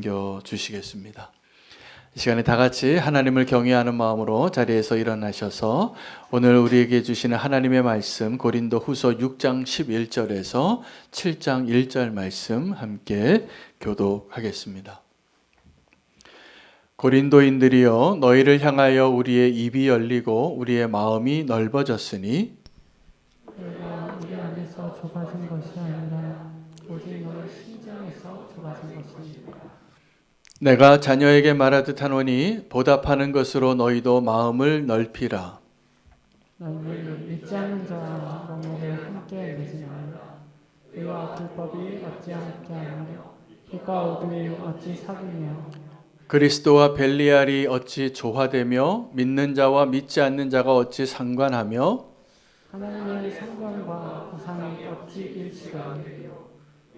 남겨주시겠습니다. 이 시간에 다 같이 하나님을 경외하는 마음으로 자리에서 일어나셔서 오늘 우리에게 주시는 하나님의 말씀 고린도 후서 6장 11절에서 7장 1절 말씀 함께 교독하겠습니다. 고린도인들이여, 너희를 향하여 우리의 입이 열리고 우리의 마음이 넓어졌으니 내가 우리 안에서 좁아진 것이 아니라 오직 너희 심장에서 좁아진 것입니다. 내가 자녀에게 말하듯 하노니 보답하는 것으로 너희도 마음을 넓히라. 너희는 믿지 않는 자와 멍에를 함께 내지 말라. 의와 불법이 어찌 함께 하며 빛과 어둠이 어찌 사귀며 그리스도와 벨리알이 어찌 조화되며 믿는 자와 믿지 않는 자가 어찌 상관하며 하나님의 성전과 우상이 어찌 일치되며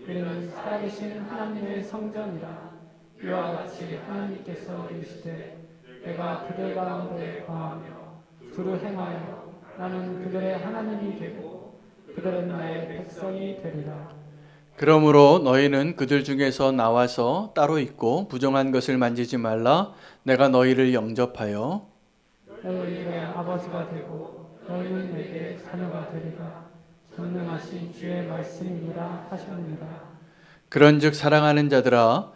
우리는 살아계신 하나님의 성전이라. 이와 같이 하나님께서 이르시되 내가 그들 가운데 거하며 두루 행하여 나는 그들의 하나님이 되고 그들은 나의 백성이 되리라. 그러므로 너희는 그들 중에서 나와서 따로 있고 부정한 것을 만지지 말라. 내가 너희를 영접하여 너희들의 아버지가 되고 너희는 내게 자녀가 되리라. 전능하신 주의 말씀이니라 하셨느니라. 그런즉 사랑하는 자들아,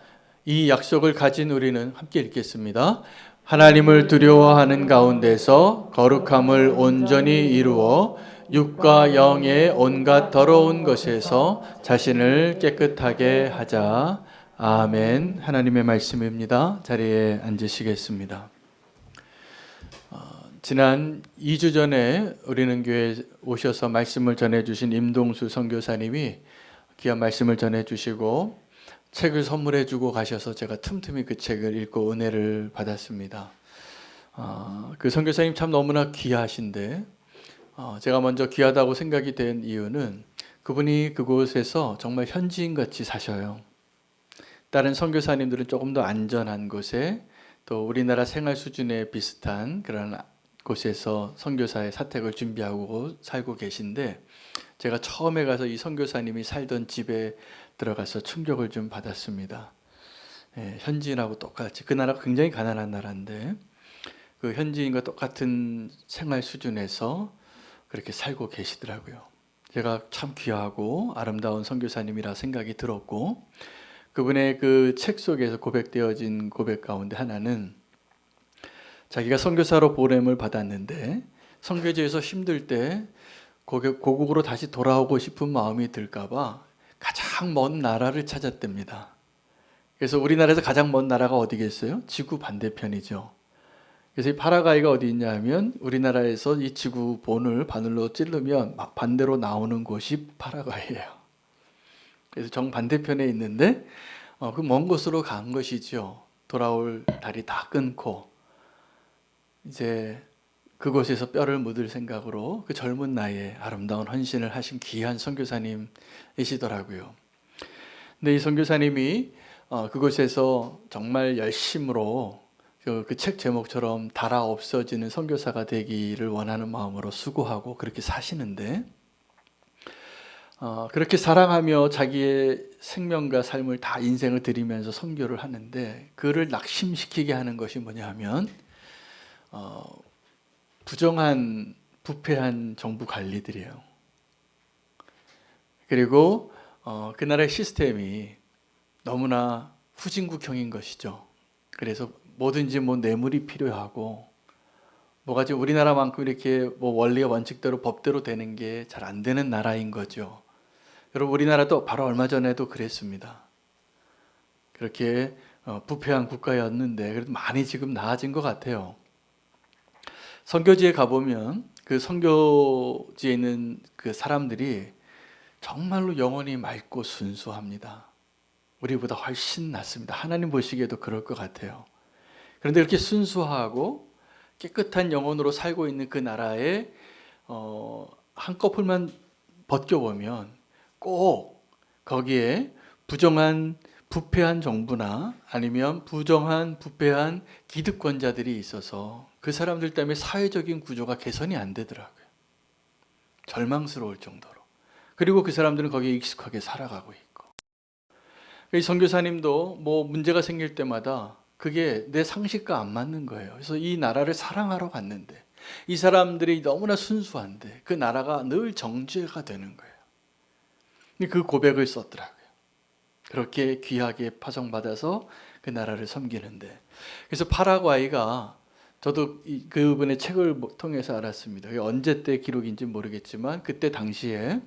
이 약속을 가진 우리는 함께 읽겠습니다. 하나님을 두려워하는 가운데서 거룩함을 온전히 이루어 육과 영의 온갖 더러운 것에서 자신을 깨끗하게 하자. 아멘. 하나님의 말씀입니다. 자리에 앉으시겠습니다. 지난 2주 전에 우리는 교회에 오셔서 말씀을 전해주신 임동수 선교사님이 귀한 말씀을 전해주시고 책을 선물해주고 가셔서 제가 틈틈이 그 책을 읽고 은혜를 받았습니다. 그 선교사님 참 너무나 귀하신데 제가 먼저 귀하다고 생각이 된 이유는 그분이 그곳에서 정말 현지인같이 사셔요. 다른 선교사님들은 조금 더 안전한 곳에 또 우리나라 생활 수준에 비슷한 그런 곳에서 선교사의 사택을 준비하고 살고 계신데 제가 처음에 가서 이 선교사님이 살던 집에 들어가서 충격을 좀 받았습니다. 현지인하고 똑같이, 그 나라가 굉장히 가난한 나라인데 그 현지인과 똑같은 생활 수준에서 그렇게 살고 계시더라고요. 제가 참 귀하고 아름다운 선교사님이라 생각이 들었고, 그분의 그 책 속에서 고백되어진 고백 가운데 하나는 자기가 선교사로 보냄을 받았는데 선교지에서 힘들 때 고국으로 다시 돌아오고 싶은 마음이 들까봐 가장 먼 나라를 찾았답니다. 그래서 우리나라에서 가장 먼 나라가 어디겠어요? 지구 반대편이죠. 그래서 이 파라과이가 어디 있냐 하면 우리나라에서 이 지구 본을 바늘로 찌르면 반대로 나오는 곳이 파라과이예요. 그래서 정반대편에 있는데 그 먼 곳으로 간 것이죠. 돌아올 달이 다 끊고 이제 그곳에서 뼈를 묻을 생각으로 그 젊은 나이에 아름다운 헌신을 하신 귀한 선교사님이시더라고요. 근데 이 선교사님이 그곳에서 정말 열심으로 그 책 제목처럼 달아 없어지는 선교사가 되기를 원하는 마음으로 수고하고 그렇게 사시는데 그렇게 사랑하며 자기의 생명과 삶을 다 인생을 드리면서 선교를 하는데 그를 낙심시키게 하는 것이 뭐냐 하면 부정한 부패한 정부 관리들이에요. 그리고 그 나라의 시스템이 너무나 후진국형인 것이죠. 그래서 뭐든지 뇌물이 필요하고 뭐가 지금 우리나라만큼 이렇게 원리와 원칙대로 법대로 되는 게 잘 안 되는 나라인 거죠. 여러분, 우리나라도 바로 얼마 전에도 그랬습니다. 그렇게 부패한 국가였는데 그래도 많이 지금 나아진 것 같아요. 선교지에 가보면 그 선교지에 있는 그 사람들이 정말로 영혼이 맑고 순수합니다. 우리보다 훨씬 낫습니다. 하나님 보시기에도 그럴 것 같아요. 그런데 이렇게 순수하고 깨끗한 영혼으로 살고 있는 그 나라에 한꺼풀만 벗겨보면 꼭 거기에 부정한 부패한 정부나 아니면 부정한 부패한 기득권자들이 있어서 그 사람들 때문에 사회적인 구조가 개선이 안 되더라고요. 절망스러울 정도로. 그리고 그 사람들은 거기에 익숙하게 살아가고 있고. 이 선교사님도 뭐 문제가 생길 때마다 그게 내 상식과 안 맞는 거예요. 그래서 이 나라를 사랑하러 갔는데 이 사람들이 너무나 순수한데 그 나라가 늘 정죄가 되는 거예요. 그 고백을 썼더라고요. 그렇게 귀하게 파송받아서 그 나라를 섬기는데, 그래서 파라과이가, 저도 그분의 책을 통해서 알았습니다. 언제 때 기록인지 모르겠지만 그때 당시에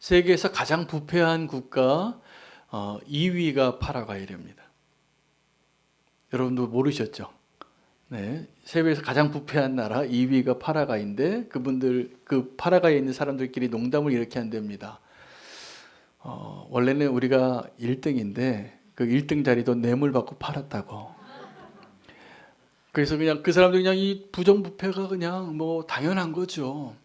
세계에서 가장 부패한 국가 2위가 파라과이랍니다. 여러분도 모르셨죠? 네, 세계에서 가장 부패한 나라 2위가 파라과이인데, 그분들 그 파라과이에 있는 사람들끼리 농담을 이렇게 한답니다. 원래는 우리가 1등인데 그 1등 자리도 뇌물 받고 팔았다고. 그래서 그냥 그 사람들 그냥 이 부정부패가 그냥 뭐 당연한 거죠.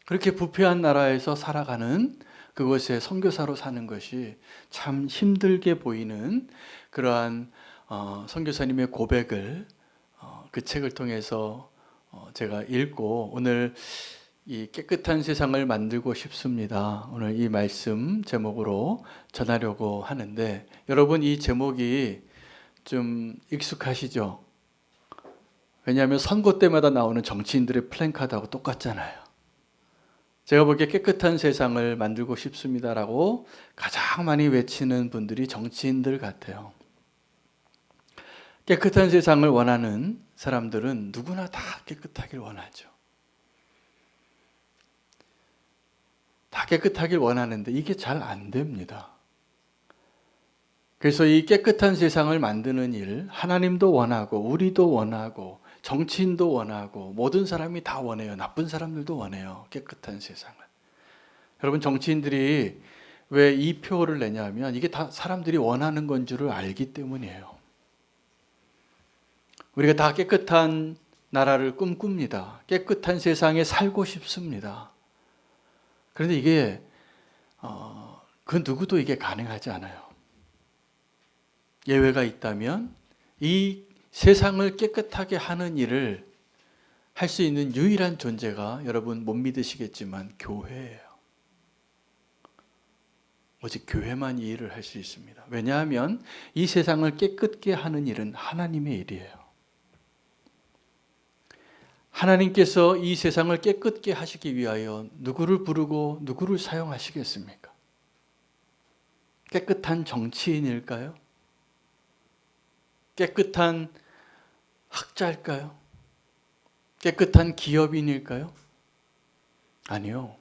그렇게 부패한 나라에서 살아가는, 그것에 선교사로 사는 것이 참 힘들게 보이는 그러한 선교사님의 고백을 그 책을 통해서 제가 읽고 오늘 이 깨끗한 세상을 만들고 싶습니다. 오늘 이 말씀 제목으로 전하려고 하는데, 여러분 이 제목이 좀 익숙하시죠? 왜냐하면 선거 때마다 나오는 정치인들의 플랜카드하고 똑같잖아요. 제가 보기에 깨끗한 세상을 만들고 싶습니다라고 가장 많이 외치는 분들이 정치인들 같아요. 깨끗한 세상을 원하는 사람들은 누구나 다 깨끗하길 원하죠. 다 깨끗하길 원하는데 이게 잘 안 됩니다. 그래서 이 깨끗한 세상을 만드는 일, 하나님도 원하고 우리도 원하고 정치인도 원하고 모든 사람이 다 원해요. 나쁜 사람들도 원해요. 깨끗한 세상을. 여러분, 정치인들이 왜 이 표를 내냐면 이게 다 사람들이 원하는 건 줄을 알기 때문이에요. 우리가 다 깨끗한 나라를 꿈꿉니다. 깨끗한 세상에 살고 싶습니다. 그런데 이게 그 누구도 이게 가능하지 않아요. 예외가 있다면 이 세상을 깨끗하게 하는 일을 할 수 있는 유일한 존재가, 여러분 못 믿으시겠지만 교회예요. 오직 교회만 이 일을 할 수 있습니다. 왜냐하면 이 세상을 깨끗게 하는 일은 하나님의 일이에요. 하나님께서 이 세상을 깨끗게 하시기 위하여 누구를 부르고 누구를 사용하시겠습니까? 깨끗한 정치인일까요? 깨끗한 학자일까요? 깨끗한 기업인일까요? 아니요.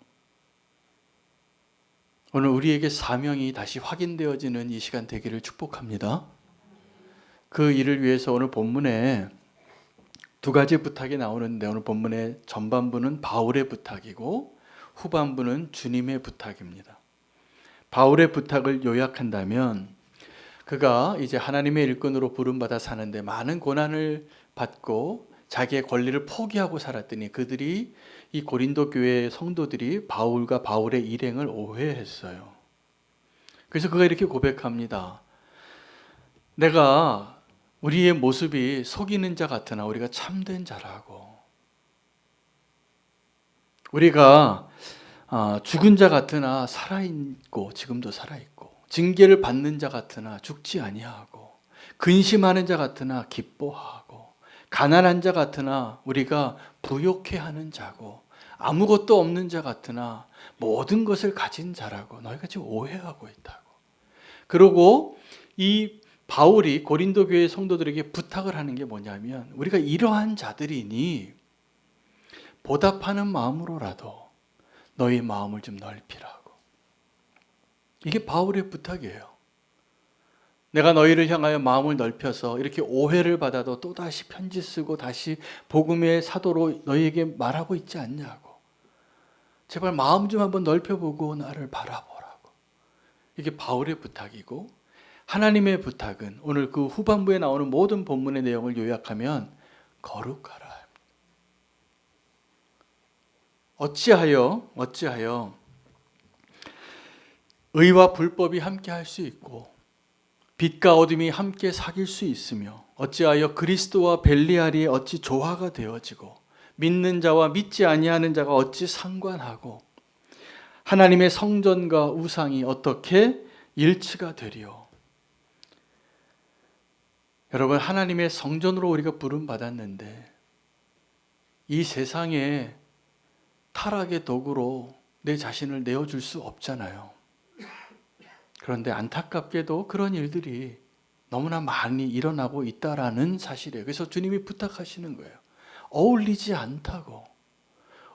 오늘 우리에게 사명이 다시 확인되어지는 이 시간 되기를 축복합니다. 그 일을 위해서 오늘 본문에 두 가지 부탁이 나오는데, 오늘 본문의 전반부는 바울의 부탁이고 후반부는 주님의 부탁입니다. 바울의 부탁을 요약한다면, 그가 이제 하나님의 일꾼으로 부름받아 사는데 많은 고난을 받고 자기의 권리를 포기하고 살았더니 그들이, 이 고린도 교회 성도들이 바울과 바울의 일행을 오해했어요. 그래서 그가 이렇게 고백합니다. 내가 우리의 모습이 속이는 자 같으나 우리가 참된 자라고, 우리가 죽은 자 같으나 살아있고 지금도 살아있고, 징계를 받는 자 같으나 죽지 아니하고, 근심하는 자 같으나 기뻐하고, 가난한 자 같으나 우리가 부욕해 하는 자고, 아무것도 없는 자 같으나 모든 것을 가진 자라고 너희가 지금 오해하고 있다고. 그러고 이 바울이 고린도 교회 성도들에게 부탁을 하는 게 뭐냐면, 우리가 이러한 자들이니 보답하는 마음으로라도 너희 마음을 좀 넓히라고. 이게 바울의 부탁이에요. 내가 너희를 향하여 마음을 넓혀서 이렇게 오해를 받아도 또다시 편지 쓰고 다시 복음의 사도로 너희에게 말하고 있지 않냐고. 제발 마음 좀 한번 넓혀보고 나를 바라보라고. 이게 바울의 부탁이고, 하나님의 부탁은 오늘 그 후반부에 나오는 모든 본문의 내용을 요약하면 거룩하라. 어찌하여 의와 불법이 함께 할 수 있고 빛과 어둠이 함께 사귈 수 있으며, 어찌하여 그리스도와 벨리알이 어찌 조화가 되어지고 믿는 자와 믿지 아니하는 자가 어찌 상관하고 하나님의 성전과 우상이 어떻게 일치가 되리요. 여러분, 하나님의 성전으로 우리가 부름받았는데 이 세상에 타락의 도구로 내 자신을 내어줄 수 없잖아요. 그런데 안타깝게도 그런 일들이 너무나 많이 일어나고 있다라는 사실이에요. 그래서 주님이 부탁하시는 거예요. 어울리지 않다고.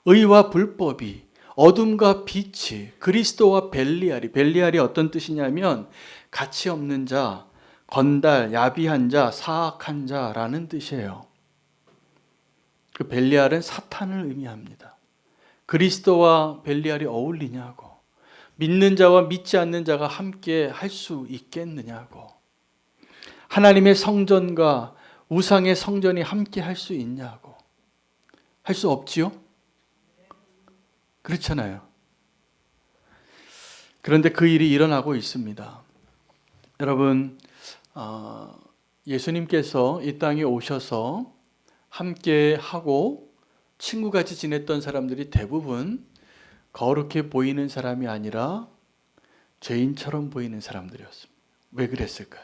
의와 불법이, 어둠과 빛이, 그리스도와 벨리알이, 벨리알이 어떤 뜻이냐면 가치 없는 자, 건달, 야비한 자, 사악한 자라는 뜻이에요. 그 벨리알은 사탄을 의미합니다. 그리스도와 벨리알이 어울리냐고. 믿는 자와 믿지 않는 자가 함께 할 수 있겠느냐고. 하나님의 성전과 우상의 성전이 함께 할 수 있냐고. 할 수 없지요? 그렇잖아요. 그런데 그 일이 일어나고 있습니다. 여러분, 예수님께서 이 땅에 오셔서 함께 하고 친구같이 지냈던 사람들이 대부분 거룩해 보이는 사람이 아니라 죄인처럼 보이는 사람들이었습니다. 왜 그랬을까요?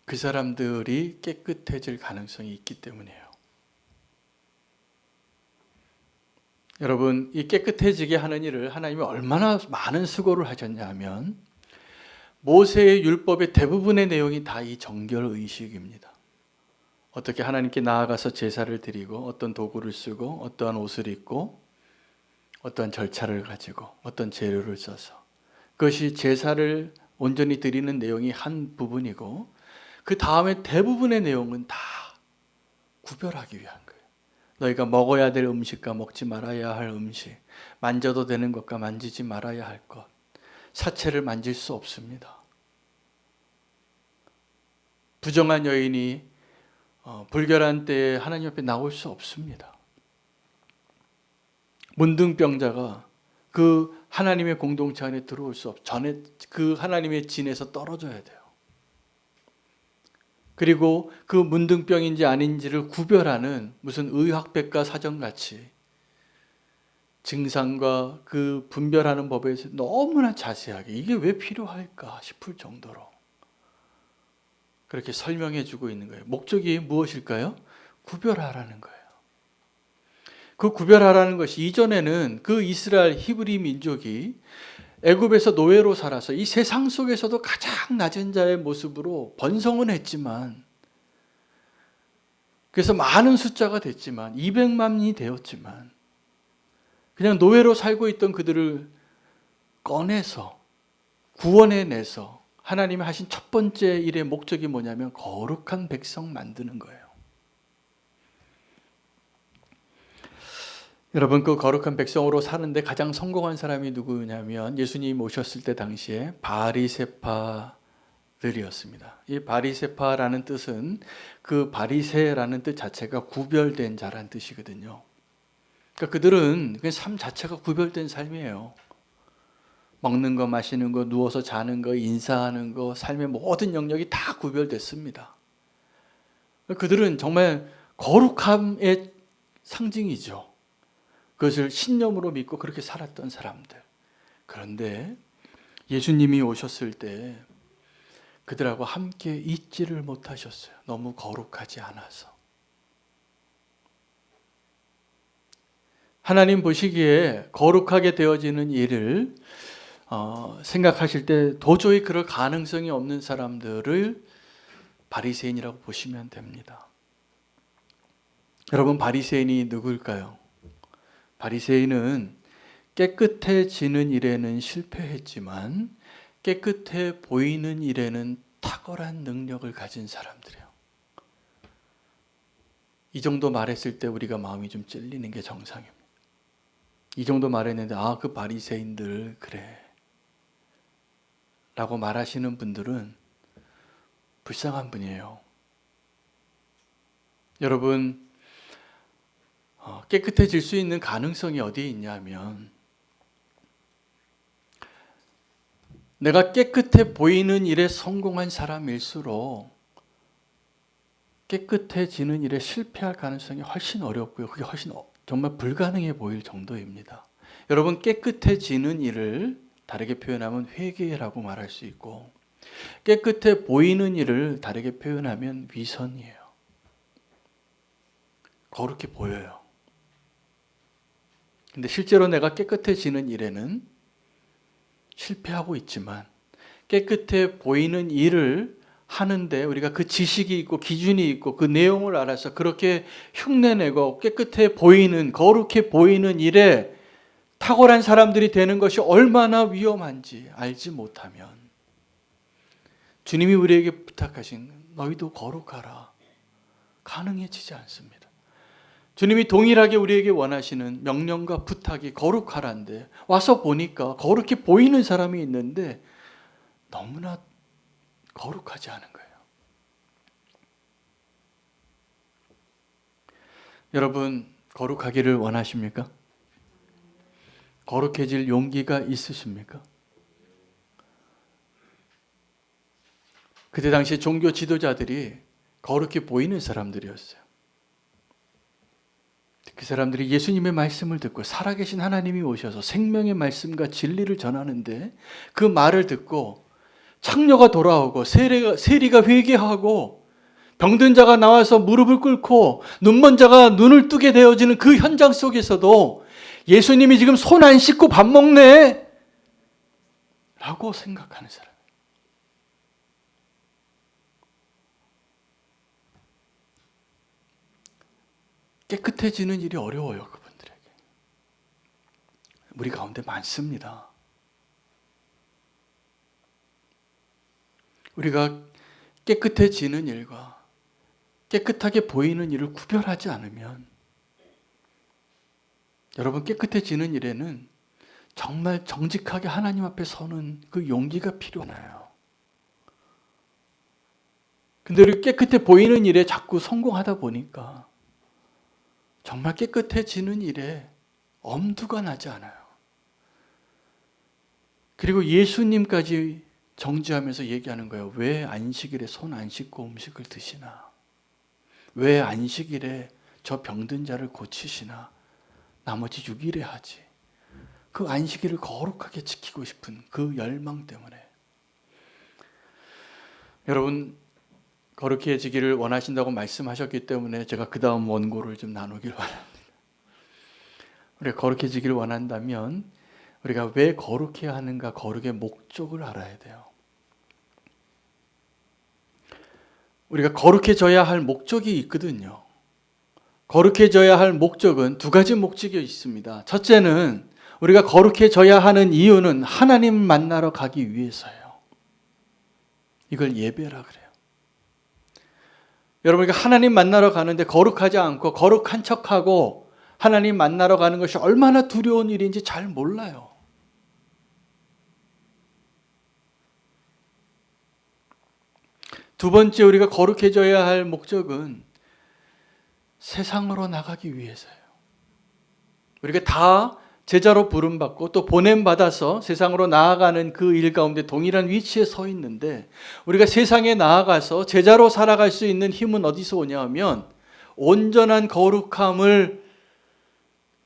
그 사람들이 깨끗해질 가능성이 있기 때문이에요. 여러분, 이 깨끗해지게 하는 일을 하나님이 얼마나 많은 수고를 하셨냐 하면 모세의 율법의 대부분의 내용이 다 이 정결의식입니다. 어떻게 하나님께 나아가서 제사를 드리고 어떤 도구를 쓰고 어떠한 옷을 입고 어떠한 절차를 가지고 어떤 재료를 써서 그것이 제사를 온전히 드리는 내용이 한 부분이고 그 다음에 대부분의 내용은 다 구별하기 위한 거예요. 너희가 먹어야 될 음식과 먹지 말아야 할 음식, 만져도 되는 것과 만지지 말아야 할 것, 사체를 만질 수 없습니다. 부정한 여인이 불결한 때에 하나님 앞에 나올 수 없습니다. 문둥병자가 그 하나님의 공동체 안에 들어올 수 없, 전에 그 하나님의 진에서 떨어져야 돼요. 그리고 그 문둥병인지 아닌지를 구별하는 무슨 의학백과 사전같이 증상과 그 분별하는 법에 대해서 너무나 자세하게 이게 왜 필요할까 싶을 정도로 그렇게 설명해 주고 있는 거예요. 목적이 무엇일까요? 구별하라는 거예요. 그 구별하라는 것이 이전에는 그 이스라엘 히브리 민족이 애굽에서 노예로 살아서 이 세상 속에서도 가장 낮은 자의 모습으로 번성은 했지만 그래서 많은 숫자가 됐지만 200만이 되었지만 그냥 노예로 살고 있던 그들을 꺼내서 구원해내서 하나님이 하신 첫 번째 일의 목적이 뭐냐면 거룩한 백성 만드는 거예요. 여러분, 그 거룩한 백성으로 사는데 가장 성공한 사람이 누구냐면 예수님 오셨을 때 당시에 바리새파들이었습니다. 이 바리새파라는 뜻은 그 바리새라는 뜻 자체가 구별된 자라는 뜻이거든요. 그러니까 그들은 그냥 삶 자체가 구별된 삶이에요. 먹는 거, 마시는 거, 누워서 자는 거, 인사하는 거, 삶의 모든 영역이 다 구별됐습니다. 그들은 정말 거룩함의 상징이죠. 그것을 신념으로 믿고 그렇게 살았던 사람들. 그런데 예수님이 오셨을 때 그들하고 함께 있지를 못하셨어요. 너무 거룩하지 않아서. 하나님 보시기에 거룩하게 되어지는 일을 생각하실 때 도저히 그럴 가능성이 없는 사람들을 바리새인이라고 보시면 됩니다. 여러분, 바리새인이 누굴까요? 바리새인은 깨끗해지는 일에는 실패했지만 깨끗해 보이는 일에는 탁월한 능력을 가진 사람들이에요. 이 정도 말했을 때 우리가 마음이 좀 찔리는 게 정상입니다. 이 정도 말했는데 그 바리새인들 그래 라고 말하시는 분들은 불쌍한 분이에요. 여러분, 깨끗해질 수 있는 가능성이 어디에 있냐면 내가 깨끗해 보이는 일에 성공한 사람일수록 깨끗해지는 일에 실패할 가능성이 훨씬 어렵고요. 그게 훨씬 정말 불가능해 보일 정도입니다. 여러분, 깨끗해지는 일을 다르게 표현하면 회개라고 말할 수 있고 깨끗해 보이는 일을 다르게 표현하면 위선이에요. 거룩해 보여요. 근데 실제로 내가 깨끗해지는 일에는 실패하고 있지만 깨끗해 보이는 일을 하는데 우리가 그 지식이 있고 기준이 있고 그 내용을 알아서 그렇게 흉내내고 깨끗해 보이는, 거룩해 보이는 일에 탁월한 사람들이 되는 것이 얼마나 위험한지 알지 못하면 주님이 우리에게 부탁하신 너희도 거룩하라 가능해지지 않습니다. 주님이 동일하게 우리에게 원하시는 명령과 부탁이 거룩하라는데 와서 보니까 거룩해 보이는 사람이 있는데 너무나 거룩하지 않은 거예요. 여러분 거룩하기를 원하십니까? 거룩해질 용기가 있으십니까? 그때 당시 종교 지도자들이 거룩해 보이는 사람들이었어요. 그 사람들이 예수님의 말씀을 듣고 살아계신 하나님이 오셔서 생명의 말씀과 진리를 전하는데 그 말을 듣고 창녀가 돌아오고 세리가 회개하고 병든 자가 나와서 무릎을 꿇고 눈먼 자가 눈을 뜨게 되어지는 그 현장 속에서도 예수님이 지금 손 안 씻고 밥 먹네 라고 생각하는 사람. 깨끗해지는 일이 어려워요. 그분들에게. 우리 가운데 많습니다. 우리가 깨끗해지는 일과 깨끗하게 보이는 일을 구별하지 않으면 여러분 깨끗해지는 일에는 정말 정직하게 하나님 앞에 서는 그 용기가 필요하나요? 근데 우리 깨끗해 보이는 일에 자꾸 성공하다 보니까 정말 깨끗해지는 일에 엄두가 나지 않아요. 그리고 예수님까지 정지하면서 얘기하는 거예요. 왜 안식일에 손 안 씻고 음식을 드시나? 왜 안식일에 저 병든 자를 고치시나? 나머지 6일에 하지. 그 안식일을 거룩하게 지키고 싶은 그 열망 때문에. 여러분 거룩해지기를 원하신다고 말씀하셨기 때문에 제가 그 다음 원고를 좀 나누길 바랍니다. 우리가 거룩해지기를 원한다면 우리가 왜 거룩해야 하는가, 거룩의 목적을 알아야 돼요. 우리가 거룩해져야 할 목적이 있거든요. 거룩해져야 할 목적은 두 가지 목적이 있습니다. 첫째는 우리가 거룩해져야 하는 이유는 하나님 만나러 가기 위해서예요. 이걸 예배라 그래요. 여러분, 하나님 만나러 가는데 거룩하지 않고 거룩한 척하고 하나님 만나러 가는 것이 얼마나 두려운 일인지 잘 몰라요. 두 번째 우리가 거룩해져야 할 목적은 세상으로 나가기 위해서예요. 우리가 다 제자로 부름받고 또 보냄받아서 세상으로 나아가는 그 일 가운데 동일한 위치에 서 있는데 우리가 세상에 나아가서 제자로 살아갈 수 있는 힘은 어디서 오냐 하면 온전한 거룩함을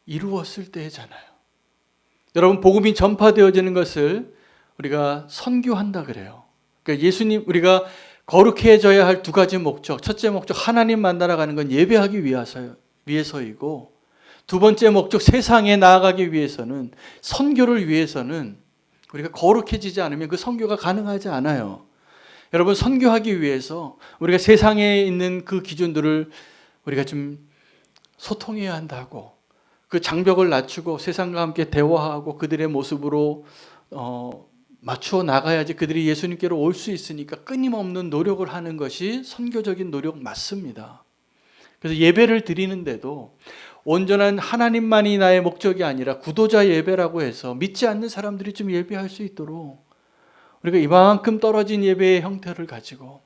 이루었을 때잖아요. 여러분 복음이 전파되어지는 것을 우리가 선교한다 그래요. 그러니까 예수님 우리가 거룩해져야 할 두 가지 목적. 첫째 목적 하나님 만나러 가는 건 예배하기 위해서이고 두 번째 목적 세상에 나아가기 위해서는 선교를 위해서는 우리가 거룩해지지 않으면 그 선교가 가능하지 않아요. 여러분 선교하기 위해서 우리가 세상에 있는 그 기준들을 우리가 좀 소통해야 한다고 그 장벽을 낮추고 세상과 함께 대화하고 그들의 모습으로 맞추어 나가야지 그들이 예수님께로 올 수 있으니까 끊임없는 노력을 하는 것이 선교적인 노력 맞습니다. 그래서 예배를 드리는데도 온전한 하나님만이 나의 목적이 아니라 구도자 예배라고 해서 믿지 않는 사람들이 좀 예배할 수 있도록 우리가 이만큼 떨어진 예배의 형태를 가지고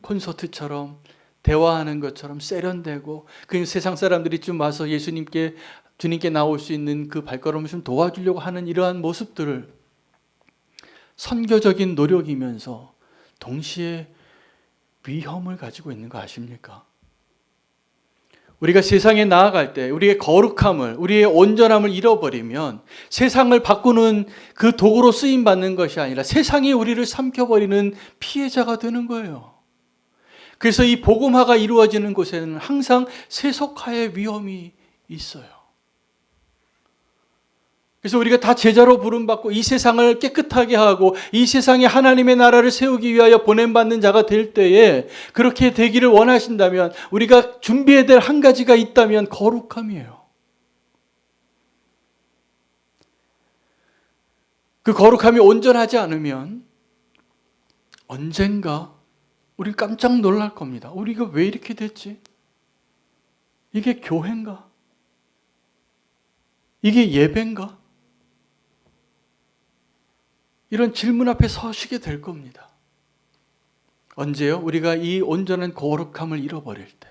콘서트처럼 대화하는 것처럼 세련되고 그 세상 사람들이 좀 와서 주님께 나올 수 있는 그 발걸음을 좀 도와주려고 하는 이러한 모습들을 선교적인 노력이면서 동시에 위험을 가지고 있는 거 아십니까? 우리가 세상에 나아갈 때 우리의 거룩함을, 우리의 온전함을 잃어버리면 세상을 바꾸는 그 도구로 쓰임받는 것이 아니라 세상이 우리를 삼켜버리는 피해자가 되는 거예요. 그래서 이 복음화가 이루어지는 곳에는 항상 세속화의 위험이 있어요. 그래서 우리가 다 제자로 부름받고 이 세상을 깨끗하게 하고 이 세상에 하나님의 나라를 세우기 위하여 보냄받는 자가 될 때에 그렇게 되기를 원하신다면 우리가 준비해야 될 한 가지가 있다면 거룩함이에요. 그 거룩함이 온전하지 않으면 언젠가 우리 깜짝 놀랄 겁니다. 우리가 왜 이렇게 됐지? 이게 교회인가? 이게 예배인가? 이런 질문 앞에 서시게 될 겁니다. 언제요? 우리가 이 온전한 거룩함을 잃어버릴 때.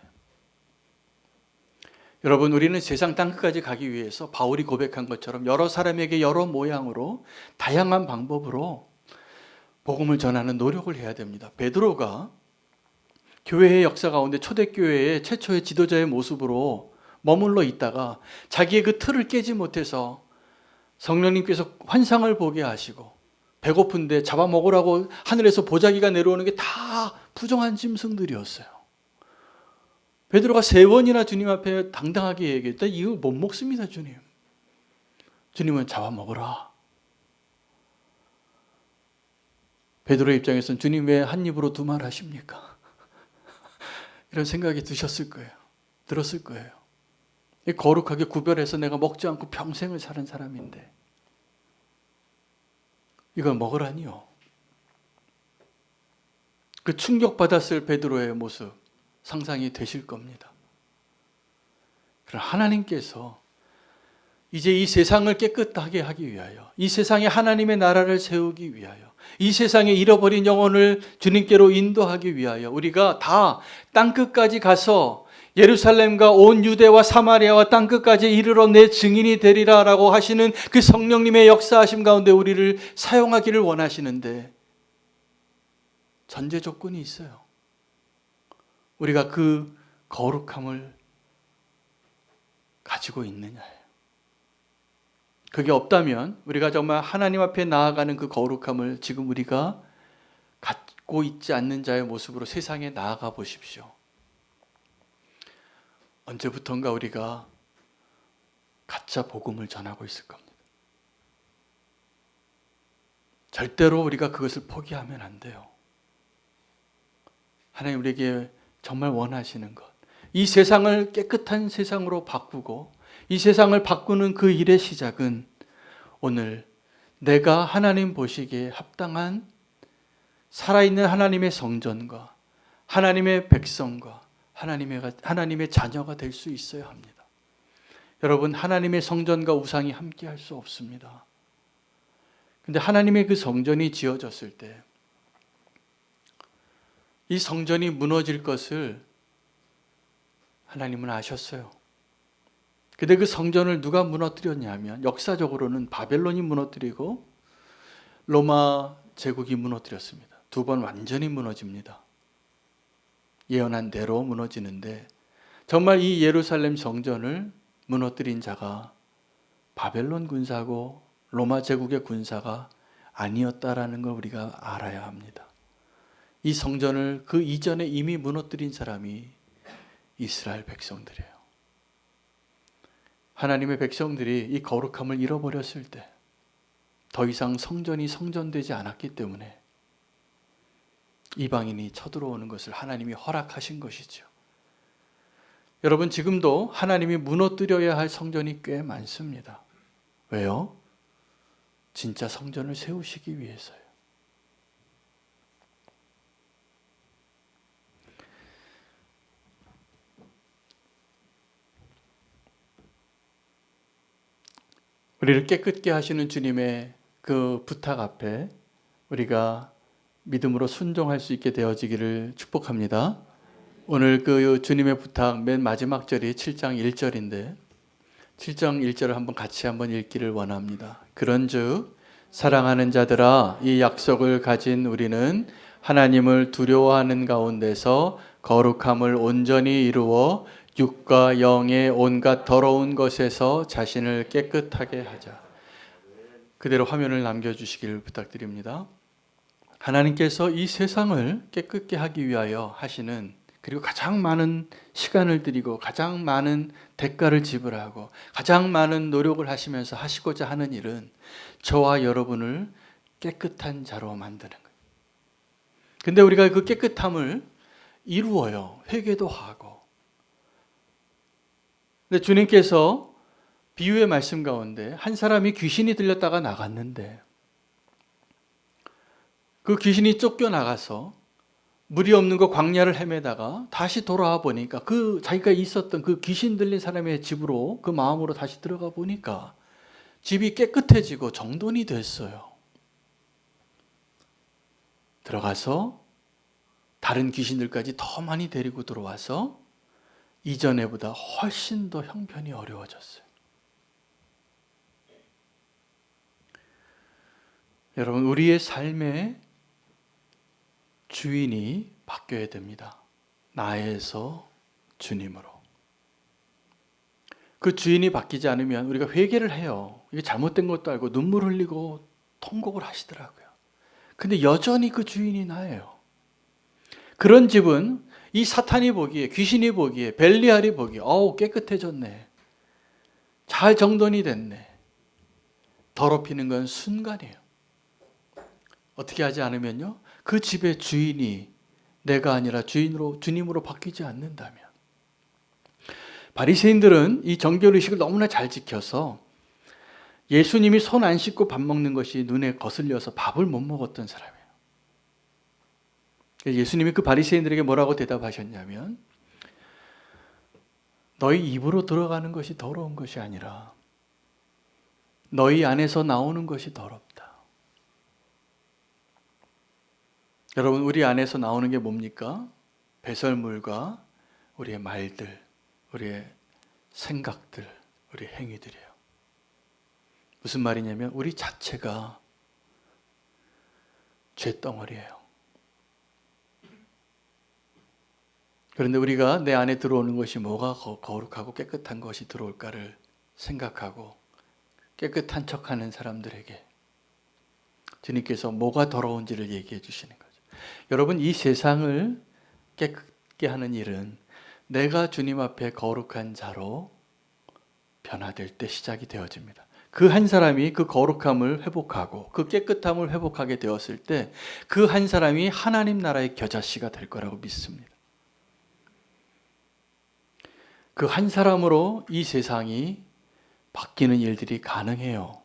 여러분, 우리는 세상 땅끝까지 가기 위해서 바울이 고백한 것처럼 여러 사람에게 여러 모양으로 다양한 방법으로 복음을 전하는 노력을 해야 됩니다. 베드로가 교회의 역사 가운데 초대교회의 최초의 지도자의 모습으로 머물러 있다가 자기의 그 틀을 깨지 못해서 성령님께서 환상을 보게 하시고 배고픈데 잡아먹으라고 하늘에서 보자기가 내려오는 게 다 부정한 짐승들이었어요. 베드로가 3번이나 주님 앞에 당당하게 얘기했다. 이거 못 먹습니다, 주님. 주님은 잡아먹으라. 베드로의 입장에서는 주님 왜 한 입으로 두 말 하십니까? 이런 생각이 드셨을 거예요. 들었을 거예요. 거룩하게 구별해서 내가 먹지 않고 평생을 사는 사람인데 이걸 먹으라니요. 그 충격받았을 베드로의 모습 상상이 되실 겁니다. 그러나 하나님께서 이제 이 세상을 깨끗하게 하기 위하여, 이 세상에 하나님의 나라를 세우기 위하여, 이 세상에 잃어버린 영혼을 주님께로 인도하기 위하여 우리가 다 땅끝까지 가서 예루살렘과 온 유대와 사마리아와 땅끝까지 이르러 내 증인이 되리라 라고 하시는 그 성령님의 역사하심 가운데 우리를 사용하기를 원하시는데 전제 조건이 있어요. 우리가 그 거룩함을 가지고 있느냐예요. 그게 없다면 우리가 정말 하나님 앞에 나아가는 그 거룩함을 지금 우리가 갖고 있지 않는 자의 모습으로 세상에 나아가 보십시오. 언제부턴가 우리가 가짜 복음을 전하고 있을 겁니다. 절대로 우리가 그것을 포기하면 안 돼요. 하나님 우리에게 정말 원하시는 것, 이 세상을 깨끗한 세상으로 바꾸고 이 세상을 바꾸는 그 일의 시작은 오늘 내가 하나님 보시기에 합당한 살아있는 하나님의 성전과 하나님의 백성과 하나님의 자녀가 될 수 있어야 합니다. 여러분, 하나님의 성전과 우상이 함께 할 수 없습니다. 근데 하나님의 그 성전이 지어졌을 때 이 성전이 무너질 것을 하나님은 아셨어요. 근데 그 성전을 누가 무너뜨렸냐면 역사적으로는 바벨론이 무너뜨리고 로마 제국이 무너뜨렸습니다. 2번 완전히 무너집니다. 예언한 대로 무너지는데 정말 이 예루살렘 성전을 무너뜨린 자가 바벨론 군사고 로마 제국의 군사가 아니었다라는 걸 우리가 알아야 합니다. 이 성전을 그 이전에 이미 무너뜨린 사람이 이스라엘 백성들이에요. 하나님의 백성들이 이 거룩함을 잃어버렸을 때 더 이상 성전이 성전되지 않았기 때문에 이방인이 쳐들어오는 것을 하나님이 허락하신 것이죠. 여러분, 지금도 하나님이 무너뜨려야 할 성전이 꽤 많습니다. 왜요? 진짜 성전을 세우시기 위해서요. 우리를 깨끗게 하시는 주님의 그 부탁 앞에 우리가 믿음으로 순종할 수 있게 되어지기를 축복합니다. 오늘 그 주님의 부탁 맨 마지막 절이 7장 1절인데 7장 1절을 한번 같이 한번 읽기를 원합니다. 그런즉 사랑하는 자들아, 이 약속을 가진 우리는 하나님을 두려워하는 가운데서 거룩함을 온전히 이루어 육과 영의 온갖 더러운 것에서 자신을 깨끗하게 하자. 그대로 화면을 남겨주시길 부탁드립니다. 하나님께서 이 세상을 깨끗게 하기 위하여 하시는, 그리고 가장 많은 시간을 들이고 가장 많은 대가를 지불하고 가장 많은 노력을 하시면서 하시고자 하는 일은 저와 여러분을 깨끗한 자로 만드는 거예요. 근데 우리가 그 깨끗함을 이루어요. 회개도 하고. 근데 주님께서 비유의 말씀 가운데 한 사람이 귀신이 들렸다가 나갔는데 그 귀신이 쫓겨나가서 물이 없는 거 광야를 헤매다가 다시 돌아와 보니까 그 자기가 있었던 그 귀신 들린 사람의 집으로 그 마음으로 다시 들어가 보니까 집이 깨끗해지고 정돈이 됐어요. 들어가서 다른 귀신들까지 더 많이 데리고 들어와서 이전에보다 훨씬 더 형편이 어려워졌어요. 여러분, 우리의 삶의 주인이 바뀌어야 됩니다. 나에서 주님으로. 그 주인이 바뀌지 않으면 우리가 회개를 해요. 이게 잘못된 것도 알고 눈물 흘리고 통곡을 하시더라고요. 근데 여전히 그 주인이 나예요. 그런 집은 이 사탄이 보기에, 귀신이 보기에, 벨리알이 보기에 어우 깨끗해졌네. 잘 정돈이 됐네. 더럽히는 건 순간이에요. 어떻게 하지 않으면요, 그 집의 주인이 내가 아니라 주님으로 바뀌지 않는다면. 바리새인들은 이 정결의식을 너무나 잘 지켜서 예수님이 손 안 씻고 밥 먹는 것이 눈에 거슬려서 밥을 못 먹었던 사람이에요. 예수님이 그 바리새인들에게 뭐라고 대답하셨냐면, 너희 입으로 들어가는 것이 더러운 것이 아니라 너희 안에서 나오는 것이 더럽다. 여러분, 우리 안에서 나오는 게 뭡니까? 배설물과 우리의 말들, 우리의 생각들, 우리의 행위들이에요. 무슨 말이냐면 우리 자체가 죄덩어리예요. 그런데 우리가 내 안에 들어오는 것이 뭐가 거룩하고 깨끗한 것이 들어올까를 생각하고 깨끗한 척하는 사람들에게 주님께서 뭐가 더러운지를 얘기해 주시는 거죠. 여러분, 이 세상을 깨끗게 하는 일은 내가 주님 앞에 거룩한 자로 변화될 때 시작이 되어집니다. 그 한 사람이 그 거룩함을 회복하고 그 깨끗함을 회복하게 되었을 때 그 한 사람이 하나님 나라의 겨자씨가 될 거라고 믿습니다. 그 한 사람으로 이 세상이 바뀌는 일들이 가능해요.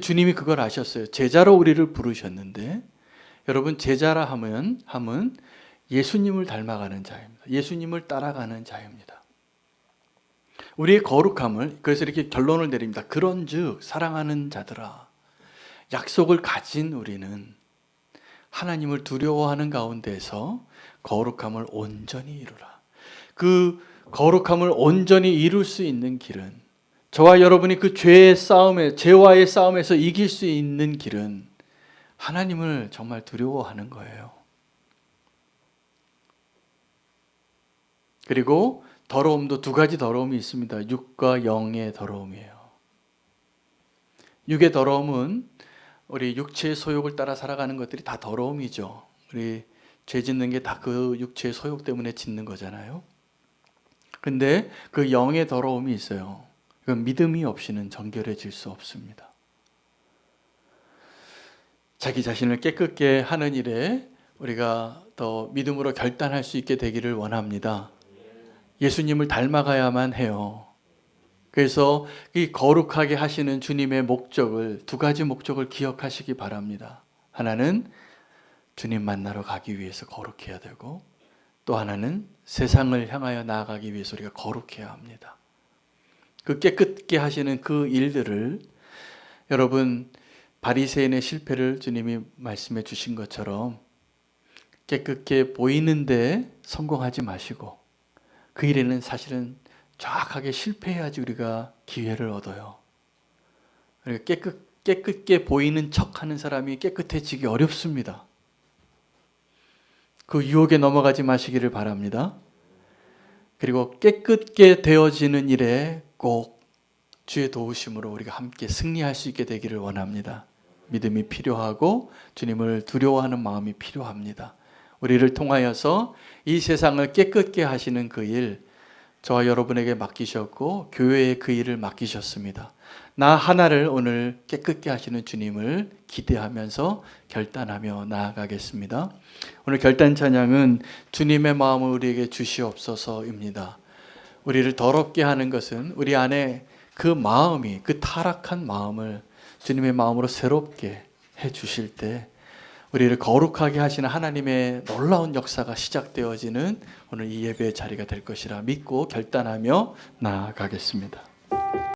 주님이 그걸 아셨어요. 제자로 우리를 부르셨는데, 여러분, 제자라 함은 예수님을 닮아가는 자입니다. 예수님을 따라가는 자입니다. 우리의 거룩함을, 그래서 이렇게 결론을 내립니다. 그런즉 사랑하는 자들아, 약속을 가진 우리는 하나님을 두려워하는 가운데서 거룩함을 온전히 이루라. 그 거룩함을 온전히 이룰 수 있는 길은, 저와 여러분이 그 죄와의 싸움에서 이길 수 있는 길은 하나님을 정말 두려워하는 거예요. 그리고 더러움도 두 가지 더러움이 있습니다. 육과 영의 더러움이에요. 육의 더러움은 우리 육체의 소욕을 따라 살아가는 것들이 다 더러움이죠. 우리 죄 짓는 게 다 그 육체의 소욕 때문에 짓는 거잖아요. 근데 그 영의 더러움이 있어요. 이건 믿음이 없이는 정결해질 수 없습니다. 자기 자신을 깨끗게 하는 일에 우리가 더 믿음으로 결단할 수 있게 되기를 원합니다. 예수님을 닮아가야만 해요. 그래서 이 거룩하게 하시는 주님의 목적을, 두 가지 목적을 기억하시기 바랍니다. 하나는 주님 만나러 가기 위해서 거룩해야 되고, 또 하나는 세상을 향하여 나아가기 위해서 우리가 거룩해야 합니다. 그 깨끗게 하시는 그 일들을, 여러분, 바리새인의 실패를 주님이 말씀해 주신 것처럼 깨끗게 보이는데 성공하지 마시고, 그 일에는 사실은 정확하게 실패해야지 우리가 기회를 얻어요. 깨끗게 보이는 척하는 사람이 깨끗해지기 어렵습니다. 그 유혹에 넘어가지 마시기를 바랍니다. 그리고 깨끗게 되어지는 일에 꼭 주의 도우심으로 우리가 함께 승리할 수 있게 되기를 원합니다. 믿음이 필요하고 주님을 두려워하는 마음이 필요합니다. 우리를 통하여서 이 세상을 깨끗게 하시는 그 일, 저와 여러분에게 맡기셨고 교회에 그 일을 맡기셨습니다. 나 하나를 오늘 깨끗게 하시는 주님을 기대하면서 결단하며 나아가겠습니다. 오늘 결단 찬양은 주님의 마음을 우리에게 주시옵소서입니다. 우리를 더럽게 하는 것은 우리 안에 그 마음이, 그 타락한 마음을 주님의 마음으로 새롭게 해 주실 때 우리를 거룩하게 하시는 하나님의 놀라운 역사가 시작되어지는 오늘 이 예배의 자리가 될 것이라 믿고 결단하며 나아가겠습니다.